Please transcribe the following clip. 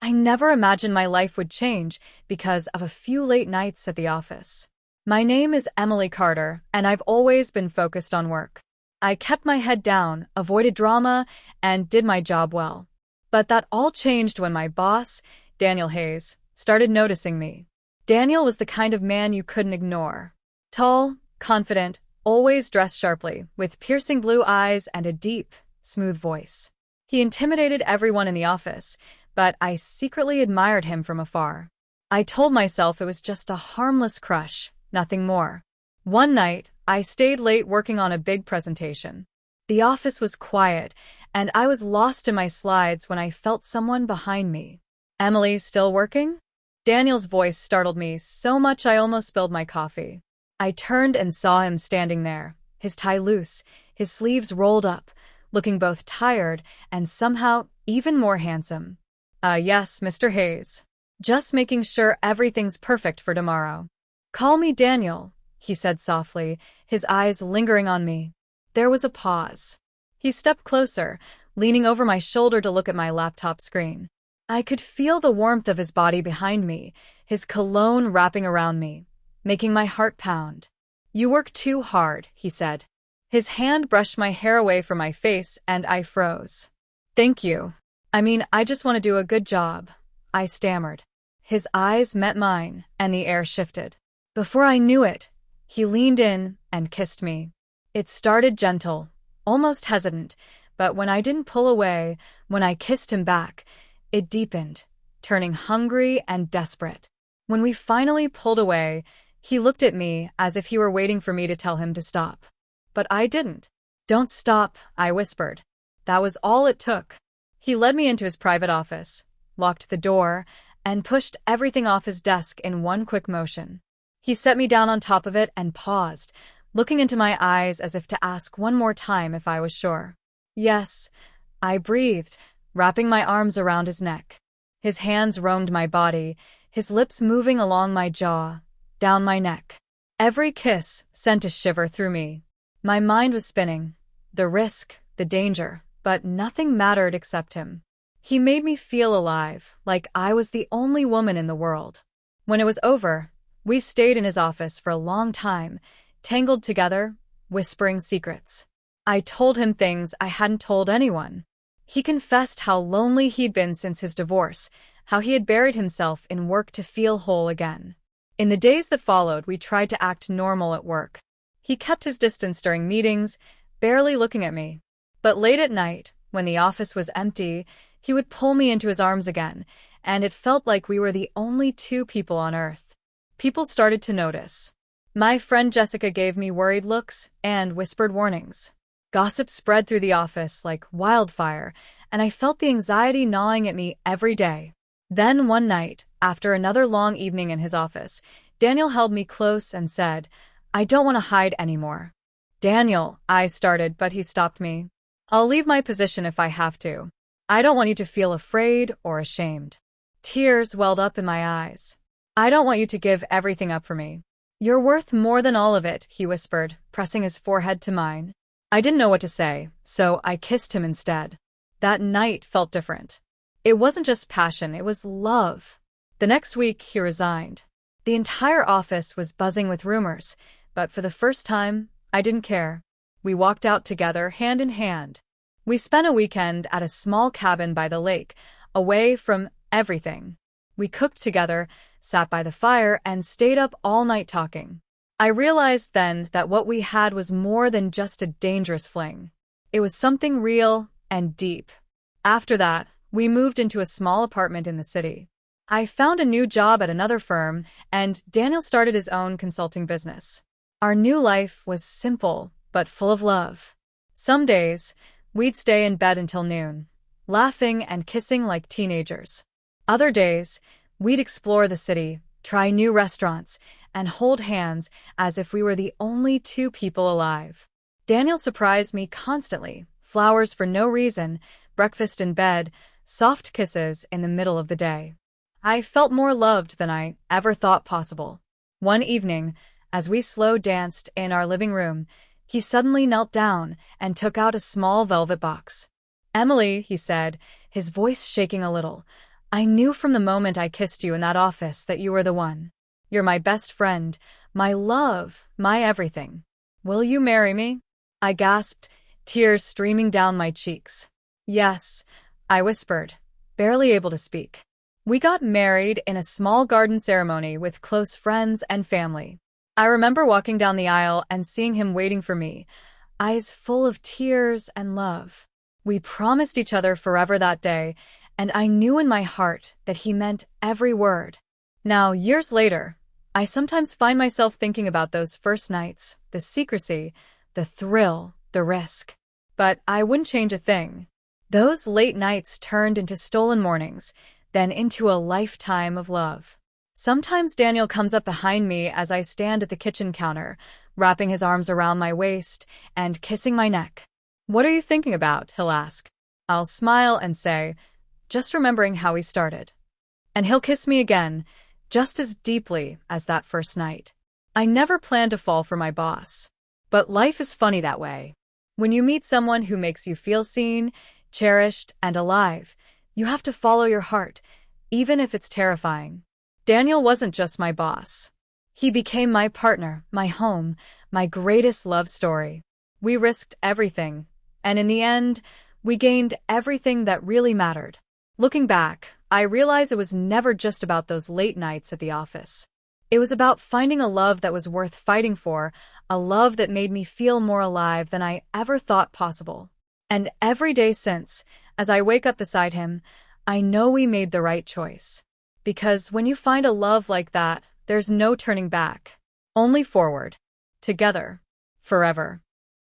I never imagined my life would change because of a few late nights at the office. My name is Emily Carter, and I've always been focused on work. I kept my head down, avoided drama, and did my job well. But that all changed when my boss, Daniel Hayes, started noticing me. Daniel was the kind of man you couldn't ignore. Tall, confident, always dressed sharply, with piercing blue eyes and a deep, smooth voice. He intimidated everyone in the office, but I secretly admired him from afar. I told myself it was just a harmless crush, nothing more. One night, I stayed late working on a big presentation. The office was quiet, and I was lost in my slides when I felt someone behind me. "Emily, still working?" Daniel's voice startled me so much I almost spilled my coffee. I turned and saw him standing there, his tie loose, his sleeves rolled up, looking both tired and somehow even more handsome. Yes, Mr. Hayes. Just making sure everything's perfect for tomorrow." "Call me Daniel," he said softly, his eyes lingering on me. There was a pause. He stepped closer, leaning over my shoulder to look at my laptop screen. I could feel the warmth of his body behind me, his cologne wrapping around me, making my heart pound. "You work too hard," he said. His hand brushed my hair away from my face, and I froze. "Thank you. I just want to do a good job," I stammered. His eyes met mine, and the air shifted. Before I knew it, he leaned in and kissed me. It started gentle, almost hesitant, but when I didn't pull away, when I kissed him back, it deepened, turning hungry and desperate. When we finally pulled away, he looked at me as if he were waiting for me to tell him to stop. But I didn't. "Don't stop," I whispered. That was all it took. He led me into his private office, locked the door, and pushed everything off his desk in one quick motion. He set me down on top of it and paused, looking into my eyes as if to ask one more time if I was sure. "Yes," I breathed, wrapping my arms around his neck. His hands roamed my body, his lips moving along my jaw, down my neck. Every kiss sent a shiver through me. My mind was spinning. The risk, the danger, but nothing mattered except him. He made me feel alive, like I was the only woman in the world. When it was over, we stayed in his office for a long time, tangled together, whispering secrets. I told him things I hadn't told anyone. He confessed how lonely he'd been since his divorce, how he had buried himself in work to feel whole again. In the days that followed, we tried to act normal at work. He kept his distance during meetings, barely looking at me. But late at night, when the office was empty, he would pull me into his arms again, and it felt like we were the only two people on Earth. People started to notice. My friend Jessica gave me worried looks and whispered warnings. Gossip spread through the office like wildfire, and I felt the anxiety gnawing at me every day. Then one night, after another long evening in his office, Daniel held me close and said, "I don't want to hide anymore." "Daniel," I started, but he stopped me. "I'll leave my position if I have to. I don't want you to feel afraid or ashamed." Tears welled up in my eyes. "I don't want you to give everything up for me." "You're worth more than all of it," he whispered, pressing his forehead to mine. I didn't know what to say, so I kissed him instead. That night felt different. It wasn't just passion, it was love. The next week, he resigned. The entire office was buzzing with rumors, but for the first time, I didn't care. We walked out together, hand in hand. We spent a weekend at a small cabin by the lake, away from everything. We cooked together, sat by the fire, and stayed up all night talking. I realized then that what we had was more than just a dangerous fling. It was something real and deep. After that, we moved into a small apartment in the city. I found a new job at another firm, and Daniel started his own consulting business. Our new life was simple, but full of love. Some days, we'd stay in bed until noon, laughing and kissing like teenagers. Other days, we'd explore the city, try new restaurants, and hold hands as if we were the only two people alive. Daniel surprised me constantly, flowers for no reason, breakfast in bed, soft kisses in the middle of the day. I felt more loved than I ever thought possible. One evening, as we slow danced in our living room, he suddenly knelt down and took out a small velvet box. "Emily," he said, his voice shaking a little, I knew from the moment I kissed you in that office that you were the one. You're my best friend, my love, my everything. Will you marry me? I gasped, tears streaming down my cheeks. Yes, I whispered, barely able to speak. We got married in a small garden ceremony with close friends and family. I remember walking down the aisle and seeing him waiting for me, eyes full of tears and love. We promised each other forever that day, and I knew in my heart that he meant every word. Now, years later, I sometimes find myself thinking about those first nights, the secrecy, the thrill, the risk. But I wouldn't change a thing. Those late nights turned into stolen mornings, then into a lifetime of love. Sometimes Daniel comes up behind me as I stand at the kitchen counter, wrapping his arms around my waist and kissing my neck. "What are you thinking about?" he'll ask. I'll smile and say, "Just remembering how we started." And he'll kiss me again, just as deeply as that first night. I never planned to fall for my boss. But life is funny that way. When you meet someone who makes you feel seen, cherished, and alive, you have to follow your heart, even if it's terrifying. Daniel wasn't just my boss. He became my partner, my home, my greatest love story. We risked everything, and in the end, we gained everything that really mattered. Looking back, I realize it was never just about those late nights at the office. It was about finding a love that was worth fighting for, a love that made me feel more alive than I ever thought possible. And every day since, as I wake up beside him, I know we made the right choice. Because when you find a love like that, there's no turning back. Only forward. Together. Forever.